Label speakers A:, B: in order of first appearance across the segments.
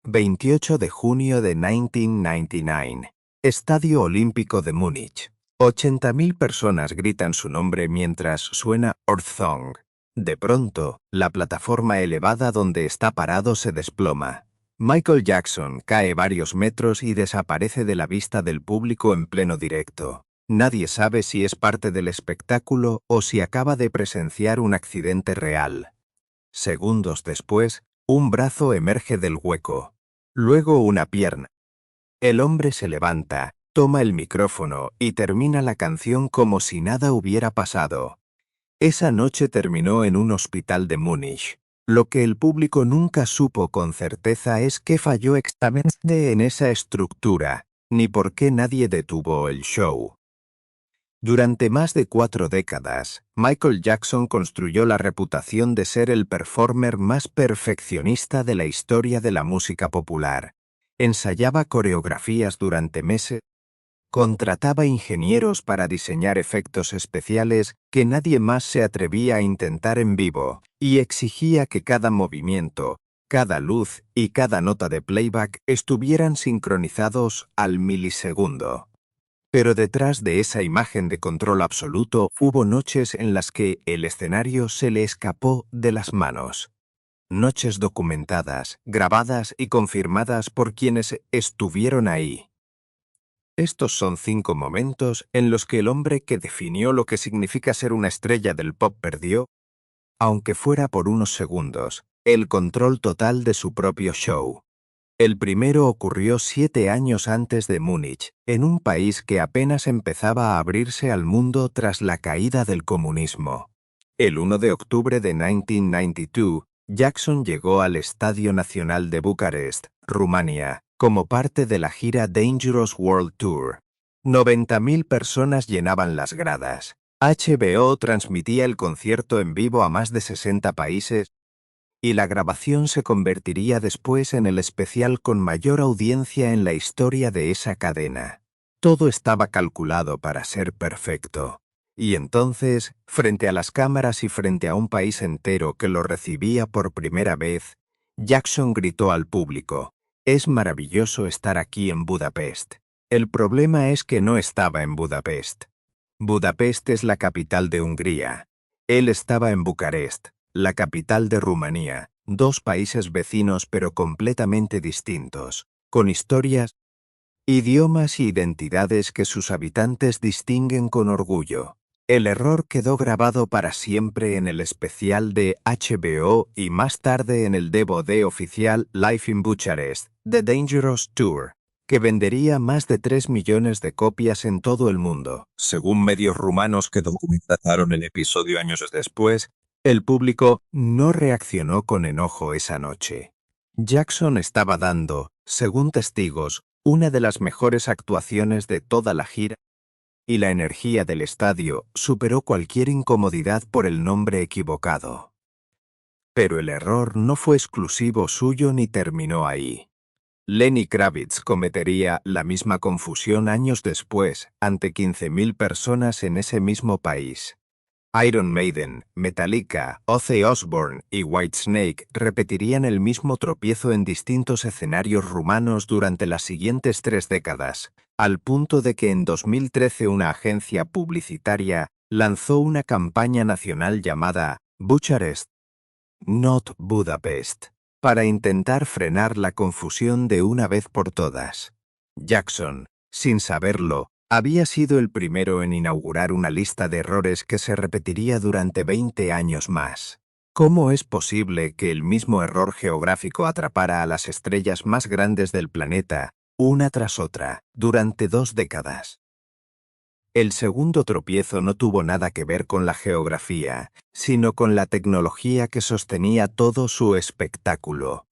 A: 28 de junio de 1999. Estadio Olímpico de Múnich. 80.000 personas gritan su nombre mientras suena Earth Song. De pronto, la plataforma elevada donde está parado se desploma. Michael Jackson cae varios metros y desaparece de la vista del público en pleno directo. Nadie sabe si es parte del espectáculo o si acaba de presenciar un accidente real. Segundos después, un brazo emerge del hueco. Luego una pierna. El hombre se levanta, toma el micrófono y termina la canción como si nada hubiera pasado. Esa noche terminó en un hospital de Múnich. Lo que el público nunca supo con certeza es qué falló exactamente en esa estructura, ni por qué nadie detuvo el show. Durante más de 4 décadas, Michael Jackson construyó la reputación de ser el performer más perfeccionista de la historia de la música popular. Ensayaba coreografías durante meses, contrataba ingenieros para diseñar efectos especiales que nadie más se atrevía a intentar en vivo, y exigía que cada movimiento, cada luz y cada nota de playback estuvieran sincronizados al milisegundo. Pero detrás de esa imagen de control absoluto hubo noches en las que el escenario se le escapó de las manos. Noches documentadas, grabadas y confirmadas por quienes estuvieron ahí. Estos son 5 momentos en los que el hombre que definió lo que significa ser una estrella del pop perdió, aunque fuera por unos segundos, el control total de su propio show. El primero ocurrió 7 años antes de Múnich, en un país que apenas empezaba a abrirse al mundo tras la caída del comunismo. El 1 de octubre de 1992, Jackson llegó al Estadio Nacional de Bucarest, Rumania, como parte de la gira Dangerous World Tour. 90.000 personas llenaban las gradas. HBO transmitía el concierto en vivo a más de 60 países, y la grabación se convertiría después en el especial con mayor audiencia en la historia de esa cadena. Todo estaba calculado para ser perfecto. Y entonces, frente a las cámaras y frente a un país entero que lo recibía por primera vez, Jackson gritó al público: «Es maravilloso estar aquí en Budapest». El problema es que no estaba en Budapest. Budapest es la capital de Hungría. Él estaba en Bucarest, la capital de Rumanía, 2 países vecinos pero completamente distintos, con historias, idiomas y identidades que sus habitantes distinguen con orgullo. El error quedó grabado para siempre en el especial de HBO y más tarde en el DVD oficial Live in Bucharest, The Dangerous Tour, que vendería más de 3 millones de copias en todo el mundo. Según medios rumanos que documentaron el episodio años después, el público no reaccionó con enojo esa noche. Jackson estaba dando, según testigos, una de las mejores actuaciones de toda la gira, y la energía del estadio superó cualquier incomodidad por el nombre equivocado. Pero el error no fue exclusivo suyo ni terminó ahí. Lenny Kravitz cometería la misma confusión años después, ante 15.000 personas en ese mismo país. Iron Maiden, Metallica, Ozzy Osbourne y Whitesnake repetirían el mismo tropiezo en distintos escenarios rumanos durante las siguientes 3 décadas, al punto de que en 2013 una agencia publicitaria lanzó una campaña nacional llamada Bucharest, Not Budapest, para intentar frenar la confusión de una vez por todas. Jackson, sin saberlo, había sido el primero en inaugurar una lista de errores que se repetiría durante 20 años más. ¿Cómo es posible que el mismo error geográfico atrapara a las estrellas más grandes del planeta, una tras otra, durante 2 décadas? El segundo tropiezo no tuvo nada que ver con la geografía, sino con la tecnología que sostenía todo su espectáculo.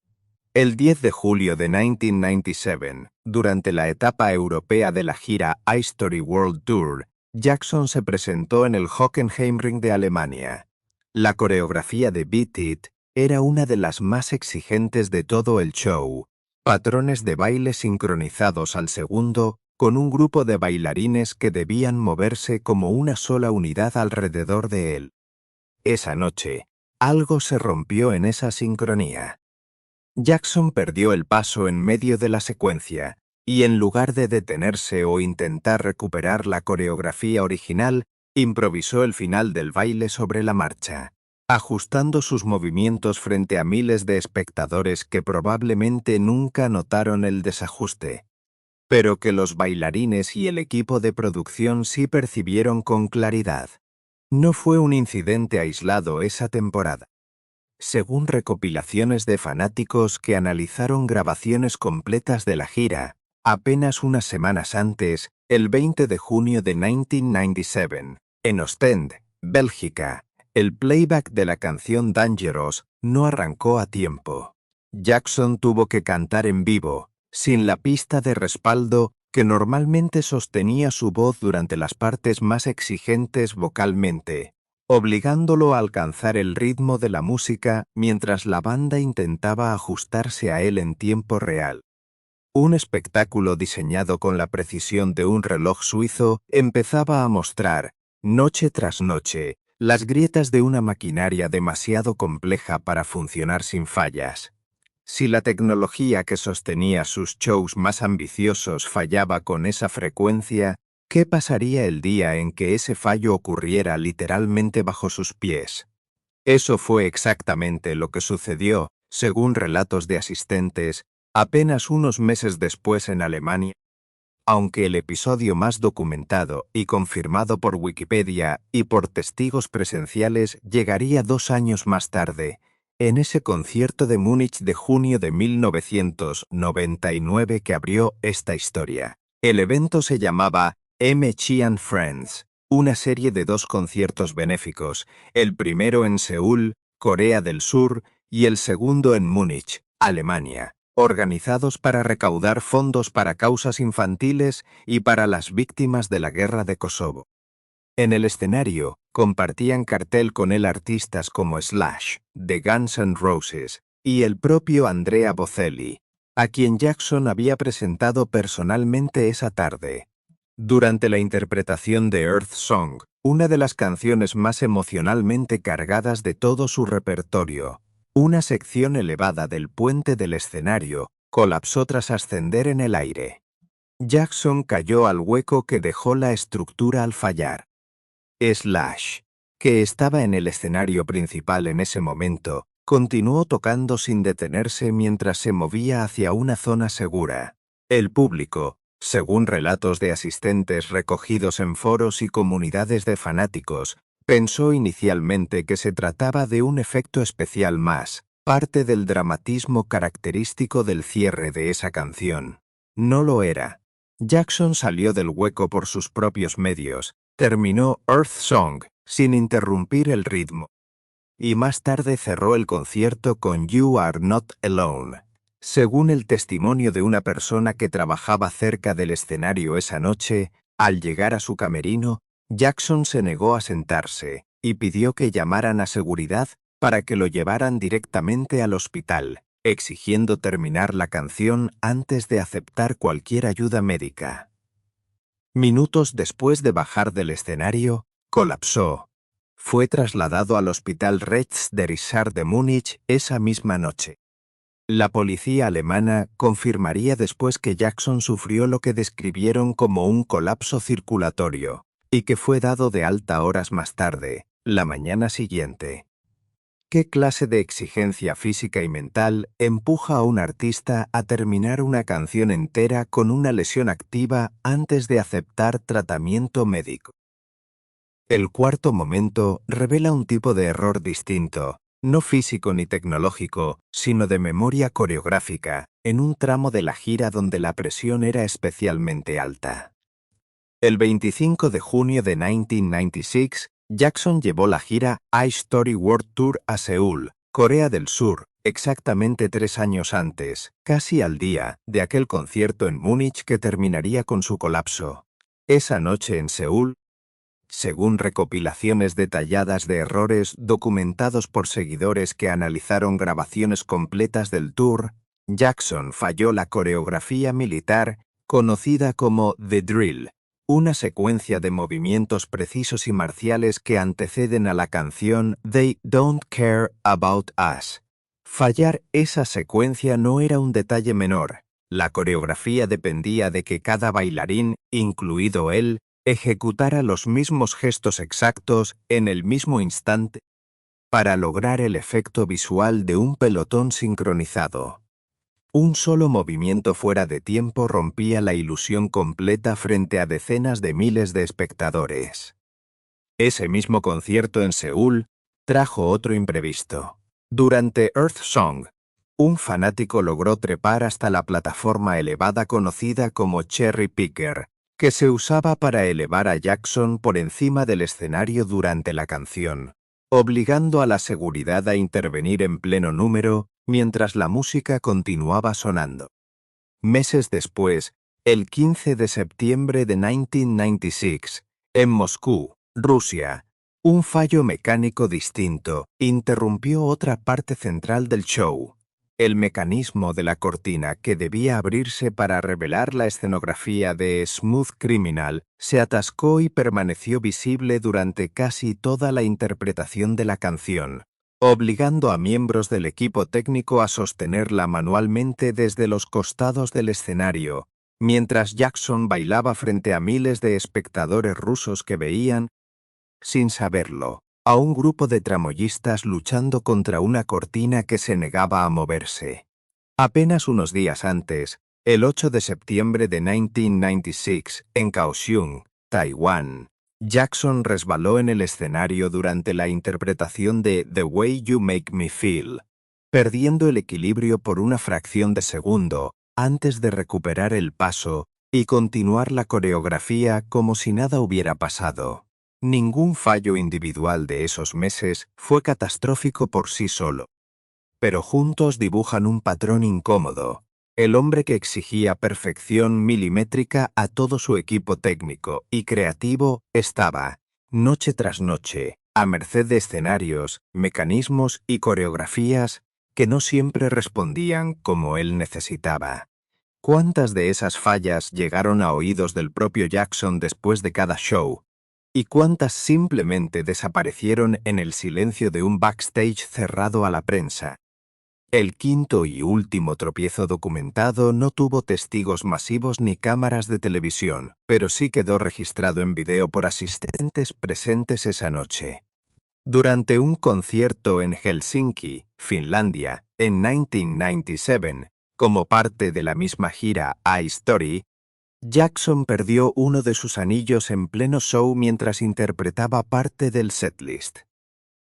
A: El 10 de julio de 1997, durante la etapa europea de la gira iStory World Tour, Jackson se presentó en el Hockenheimring de Alemania. La coreografía de Beat It era una de las más exigentes de todo el show, patrones de baile sincronizados al segundo, con un grupo de bailarines que debían moverse como una sola unidad alrededor de él. Esa noche, algo se rompió en esa sincronía. Jackson perdió el paso en medio de la secuencia, y en lugar de detenerse o intentar recuperar la coreografía original, improvisó el final del baile sobre la marcha, ajustando sus movimientos frente a miles de espectadores que probablemente nunca notaron el desajuste, pero que los bailarines y el equipo de producción sí percibieron con claridad. No fue un incidente aislado esa temporada. Según recopilaciones de fanáticos que analizaron grabaciones completas de la gira, apenas unas semanas antes, el 20 de junio de 1997, en Ostende, Bélgica, el playback de la canción Dangerous no arrancó a tiempo. Jackson tuvo que cantar en vivo, sin la pista de respaldo que normalmente sostenía su voz durante las partes más exigentes vocalmente, obligándolo a alcanzar el ritmo de la música mientras la banda intentaba ajustarse a él en tiempo real. Un espectáculo diseñado con la precisión de un reloj suizo empezaba a mostrar, noche tras noche, las grietas de una maquinaria demasiado compleja para funcionar sin fallas. Si la tecnología que sostenía sus shows más ambiciosos fallaba con esa frecuencia, ¿qué pasaría el día en que ese fallo ocurriera literalmente bajo sus pies? Eso fue exactamente lo que sucedió, según relatos de asistentes, apenas unos meses después en Alemania. Aunque el episodio más documentado y confirmado por Wikipedia y por testigos presenciales llegaría 2 años más tarde, en ese concierto de Múnich de junio de 1999 que abrió esta historia. El evento se llamaba M.Chi and Friends, una serie de 2 conciertos benéficos, el primero en Seúl, Corea del Sur, y el segundo en Múnich, Alemania, organizados para recaudar fondos para causas infantiles y para las víctimas de la guerra de Kosovo. En el escenario, compartían cartel con él artistas como Slash, de Guns N' Roses, y el propio Andrea Bocelli, a quien Jackson había presentado personalmente esa tarde. Durante la interpretación de Earth Song, una de las canciones más emocionalmente cargadas de todo su repertorio, una sección elevada del puente del escenario colapsó tras ascender en el aire. Jackson cayó al hueco que dejó la estructura al fallar. Slash, que estaba en el escenario principal en ese momento, continuó tocando sin detenerse mientras se movía hacia una zona segura. El público, según relatos de asistentes recogidos en foros y comunidades de fanáticos, pensó inicialmente que se trataba de un efecto especial más, parte del dramatismo característico del cierre de esa canción. No lo era. Jackson salió del hueco por sus propios medios, terminó Earth Song sin interrumpir el ritmo, y más tarde cerró el concierto con You Are Not Alone. Según el testimonio de una persona que trabajaba cerca del escenario esa noche, al llegar a su camerino, Jackson se negó a sentarse y pidió que llamaran a seguridad para que lo llevaran directamente al hospital, exigiendo terminar la canción antes de aceptar cualquier ayuda médica. Minutos después de bajar del escenario, colapsó. Fue trasladado al Hospital Rechts der Isar de Múnich esa misma noche. La policía alemana confirmaría después que Jackson sufrió lo que describieron como un colapso circulatorio, y que fue dado de alta horas más tarde, la mañana siguiente. ¿Qué clase de exigencia física y mental empuja a un artista a terminar una canción entera con una lesión activa antes de aceptar tratamiento médico? El cuarto momento revela un tipo de error distinto, no físico ni tecnológico, sino de memoria coreográfica, en un tramo de la gira donde la presión era especialmente alta. El 25 de junio de 1996, Jackson llevó la gira iStory World Tour a Seúl, Corea del Sur, exactamente 3 años antes, casi al día, de aquel concierto en Múnich que terminaría con su colapso. Esa noche en Seúl, según recopilaciones detalladas de errores documentados por seguidores que analizaron grabaciones completas del tour, Jackson falló la coreografía militar conocida como The Drill, una secuencia de movimientos precisos y marciales que anteceden a la canción They Don't Care About Us. Fallar esa secuencia no era un detalle menor. La coreografía dependía de que cada bailarín, incluido él, ejecutara los mismos gestos exactos en el mismo instante para lograr el efecto visual de un pelotón sincronizado. Un solo movimiento fuera de tiempo rompía la ilusión completa frente a decenas de miles de espectadores. Ese mismo concierto en Seúl trajo otro imprevisto. Durante Earth Song, un fanático logró trepar hasta la plataforma elevada conocida como Cherry Picker, que se usaba para elevar a Jackson por encima del escenario durante la canción, obligando a la seguridad a intervenir en pleno número mientras la música continuaba sonando. Meses después, el 15 de septiembre de 1996, en Moscú, Rusia, un fallo mecánico distinto interrumpió otra parte central del show. El mecanismo de la cortina que debía abrirse para revelar la escenografía de Smooth Criminal se atascó y permaneció visible durante casi toda la interpretación de la canción, obligando a miembros del equipo técnico a sostenerla manualmente desde los costados del escenario, mientras Jackson bailaba frente a miles de espectadores rusos que veían, sin saberlo, a un grupo de tramoyistas luchando contra una cortina que se negaba a moverse. Apenas unos días antes, el 8 de septiembre de 1996, en Kaohsiung, Taiwán, Jackson resbaló en el escenario durante la interpretación de The Way You Make Me Feel, perdiendo el equilibrio por una fracción de segundo antes de recuperar el paso y continuar la coreografía como si nada hubiera pasado. Ningún fallo individual de esos meses fue catastrófico por sí solo, pero juntos dibujan un patrón incómodo. El hombre que exigía perfección milimétrica a todo su equipo técnico y creativo estaba, noche tras noche, a merced de escenarios, mecanismos y coreografías que no siempre respondían como él necesitaba. ¿Cuántas de esas fallas llegaron a oídos del propio Jackson después de cada show? ¿Y cuántas simplemente desaparecieron en el silencio de un backstage cerrado a la prensa? El quinto y último tropiezo documentado no tuvo testigos masivos ni cámaras de televisión, pero sí quedó registrado en video por asistentes presentes esa noche. Durante un concierto en Helsinki, Finlandia, en 1997, como parte de la misma gira iStory, Jackson perdió uno de sus anillos en pleno show mientras interpretaba parte del setlist.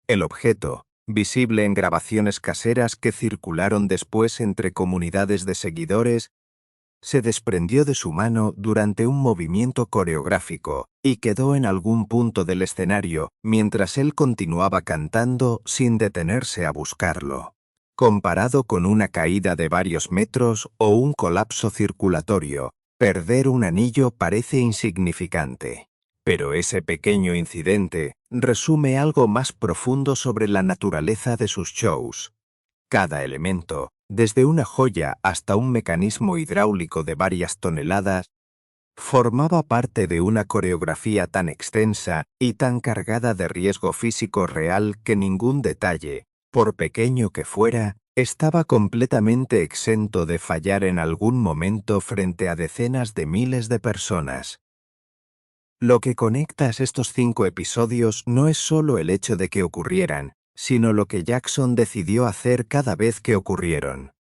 A: El objeto, visible en grabaciones caseras que circularon después entre comunidades de seguidores, se desprendió de su mano durante un movimiento coreográfico y quedó en algún punto del escenario mientras él continuaba cantando sin detenerse a buscarlo. Comparado con una caída de varios metros o un colapso circulatorio, perder un anillo parece insignificante. Pero ese pequeño incidente resume algo más profundo sobre la naturaleza de sus shows. Cada elemento, desde una joya hasta un mecanismo hidráulico de varias toneladas, formaba parte de una coreografía tan extensa y tan cargada de riesgo físico real que ningún detalle, por pequeño que fuera, estaba completamente exento de fallar en algún momento frente a decenas de miles de personas. Lo que conecta estos 5 episodios no es solo el hecho de que ocurrieran, sino lo que Jackson decidió hacer cada vez que ocurrieron.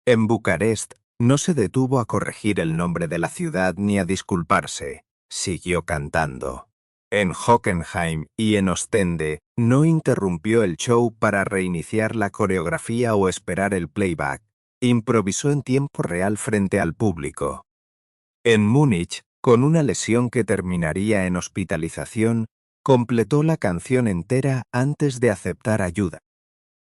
A: En Bucarest, no se detuvo a corregir el nombre de la ciudad ni a disculparse, siguió cantando. En Hockenheim y en Ostende, no interrumpió el show para reiniciar la coreografía o esperar el playback, improvisó en tiempo real frente al público. En Múnich, con una lesión que terminaría en hospitalización, completó la canción entera antes de aceptar ayuda.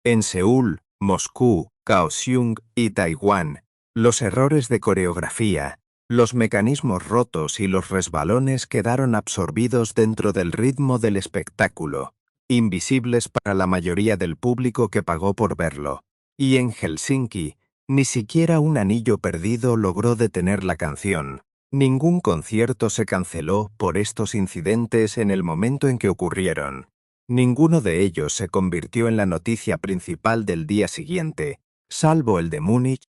A: En Seúl, Moscú, Kaohsiung y Taiwán, los errores de coreografía, los mecanismos rotos y los resbalones quedaron absorbidos dentro del ritmo del espectáculo, invisibles para la mayoría del público que pagó por verlo. Y en Helsinki, ni siquiera un anillo perdido logró detener la canción. Ningún concierto se canceló por estos incidentes en el momento en que ocurrieron. Ninguno de ellos se convirtió en la noticia principal del día siguiente, salvo el de Múnich,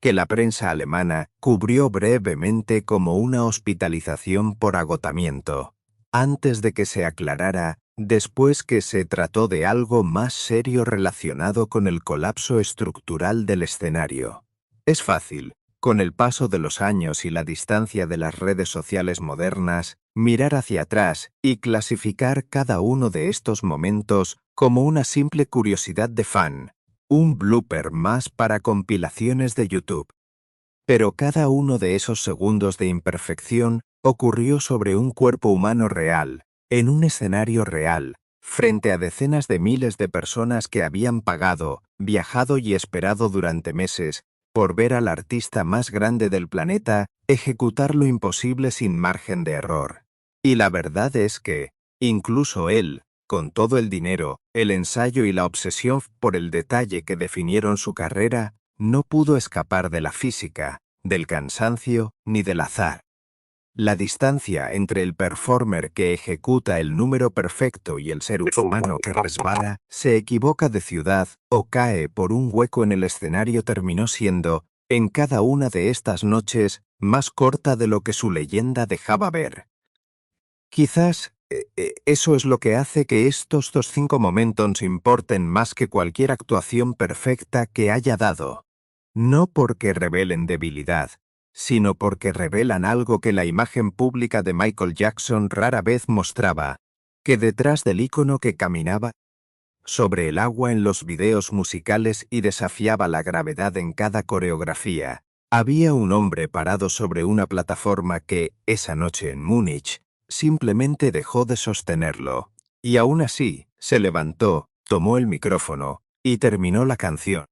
A: que la prensa alemana cubrió brevemente como una hospitalización por agotamiento, antes de que se aclarara después que se trató de algo más serio relacionado con el colapso estructural del escenario. Es fácil, con el paso de los años y la distancia de las redes sociales modernas, mirar hacia atrás y clasificar cada uno de estos momentos como una simple curiosidad de fan, un blooper más para compilaciones de YouTube. Pero cada uno de esos segundos de imperfección ocurrió sobre un cuerpo humano real, en un escenario real, frente a decenas de miles de personas que habían pagado, viajado y esperado durante meses por ver al artista más grande del planeta ejecutar lo imposible sin margen de error. Y la verdad es que, incluso él, con todo el dinero, el ensayo y la obsesión por el detalle que definieron su carrera, no pudo escapar de la física, del cansancio ni del azar. La distancia entre el performer que ejecuta el número perfecto y el ser humano que resbala, se equivoca de ciudad o cae por un hueco en el escenario terminó siendo, en cada una de estas noches, más corta de lo que su leyenda dejaba ver. Quizás eso es lo que hace que estos 5 momentos importen más que cualquier actuación perfecta que haya dado. No porque revelen debilidad, sino porque revelan algo que la imagen pública de Michael Jackson rara vez mostraba, que detrás del ícono que caminaba sobre el agua en los videos musicales y desafiaba la gravedad en cada coreografía, había un hombre parado sobre una plataforma que, esa noche en Múnich, simplemente dejó de sostenerlo, y aún así, se levantó, tomó el micrófono, y terminó la canción.